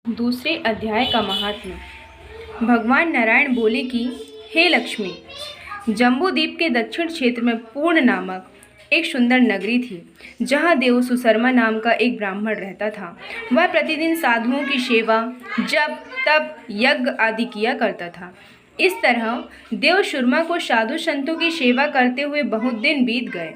दूसरे अध्याय का महात्म्य। भगवान नारायण बोले कि हे लक्ष्मी, जम्बूद्वीप के दक्षिण क्षेत्र में पूर्ण नामक एक सुंदर नगरी थी, जहाँ देव सुशर्मा नाम का एक ब्राह्मण रहता था। वह प्रतिदिन साधुओं की सेवा, जप, तप, यज्ञ आदि किया करता था। इस तरह देव सुरमा को साधु संतों की सेवा करते हुए बहुत दिन बीत गए।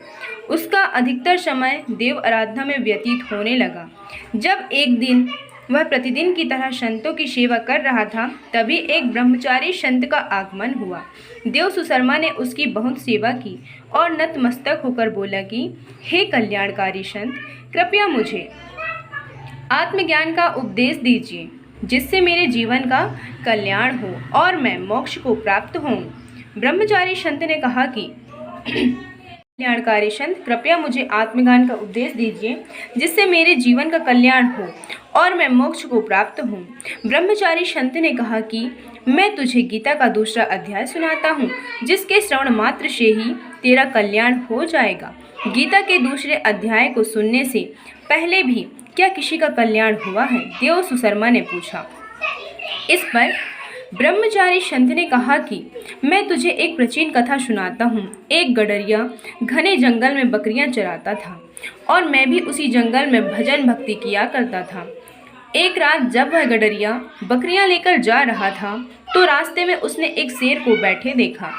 उसका अधिकतर समय देव आराधना में व्यतीत होने लगा। जब एक दिन वह प्रतिदिन की तरह संतों की सेवा कर रहा था, तभी एक ब्रह्मचारी संत का आगमन हुआ। देव सुशर्मा ने उसकी बहुत सेवा की और नतमस्तक होकर बोला कि हे कल्याणकारी संत, कृपया मुझे आत्मज्ञान का उपदेश दीजिए, जिससे मेरे जीवन का कल्याण हो और मैं मोक्ष को प्राप्त हों। ब्रह्मचारी संत ने कहा कि कल्याणकारी संत, कृपया मुझे आत्मज्ञान का उपदेश दीजिए, जिससे मेरे जीवन का कल्याण हो और मैं मोक्ष को प्राप्त हूँ। ब्रह्मचारी संत ने कहा कि मैं तुझे गीता का दूसरा अध्याय सुनाता हूँ, जिसके श्रवण मात्र से ही तेरा कल्याण हो जाएगा। गीता के दूसरे अध्याय को सुनने से पहले भी क्या किसी का कल्याण हुआ है? देव सुशर्मा ने पूछा। इस पर ब्रह्मचारी संत ने कहा कि मैं तुझे एक प्राचीन कथा सुनाता हूँ। एक गडरिया घने जंगल में बकरियां चराता था और मैं भी उसी जंगल में भजन भक्ति किया करता था। एक रात जब वह गडरिया बकरियां लेकर जा रहा था, तो रास्ते में उसने एक शेर को बैठे देखा।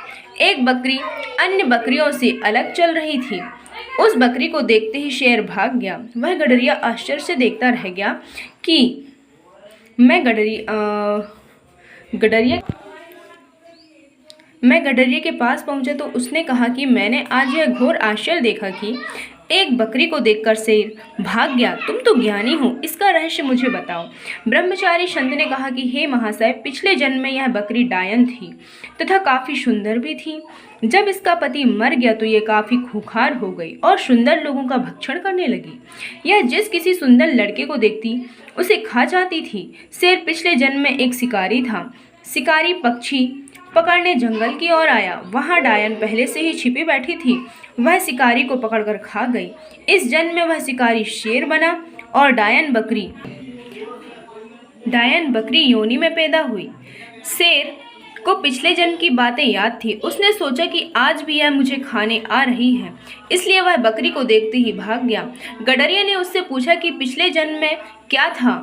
एक बकरी अन्य बकरियों से अलग चल रही थी। उस बकरी को देखते ही शेर भाग गया। वह गडरिया आश्चर्य से देखता रह गया कि मैं गडरिया के पास पहुंचा तो उसने कहा कि मैंने आज यह घोर आश्चर्य देखा कि एक बकरी को देखकर शेर भाग गया। तुम तो ज्ञानी हो, इसका रहस्य मुझे बताओ। ब्रह्मचारी संत ने कहा कि हे महाशय, पिछले जन्म में यह बकरी डायन थी तथा काफी सुंदर भी थी। जब इसका पति मर गया तो ये काफी खूंखार हो गई और सुंदर लोगों का भक्षण करने लगी। यह जिस किसी सुंदर लड़के को देखती उसे खा जाती थी। शेर पिछले जन्म में एक शिकारी था। शिकारी पक्षी पकड़ने जंगल की ओर आया। वहां डायन पहले से ही छिपी बैठी थी। वह शिकारी को पकड़कर खा गई। इस जन्म में वह शिकारी शेर बना और डायन बकरी योनि में पैदा हुई। शेर को पिछले जन्म की बातें याद थी। उसने सोचा कि आज भी यह मुझे खाने आ रही है, इसलिए वह बकरी को देखते ही भाग गया। गडरिया ने उससे पूछा कि पिछले जन्म में क्या था।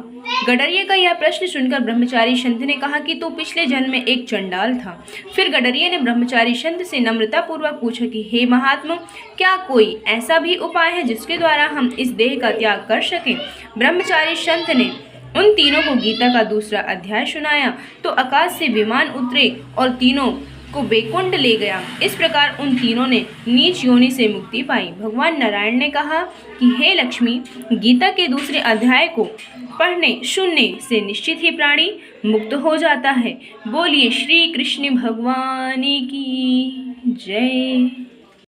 गडरिया का यह प्रश्न सुनकर ब्रह्मचारी संत ने कहा कि तू पिछले जन्म में एक चंडाल था। फिर गडरिया ने ब्रह्मचारी संत से नम्रता पूर्वक पूछा कि हे महात्मा, क्या कोई ऐसा भी उपाय है जिसके द्वारा हम इस देह का त्याग कर सकें? ब्रह्मचारी संत ने उन तीनों को गीता का दूसरा अध्याय सुनाया तो आकाश से विमान उतरे और तीनों को बैकुंठ ले गया। इस प्रकार उन तीनों ने नीच योनि से मुक्ति पाई। भगवान नारायण ने कहा कि हे लक्ष्मी, गीता के दूसरे अध्याय को पढ़ने सुनने से निश्चित ही प्राणी मुक्त हो जाता है। बोलिए श्री कृष्ण भगवान की जय।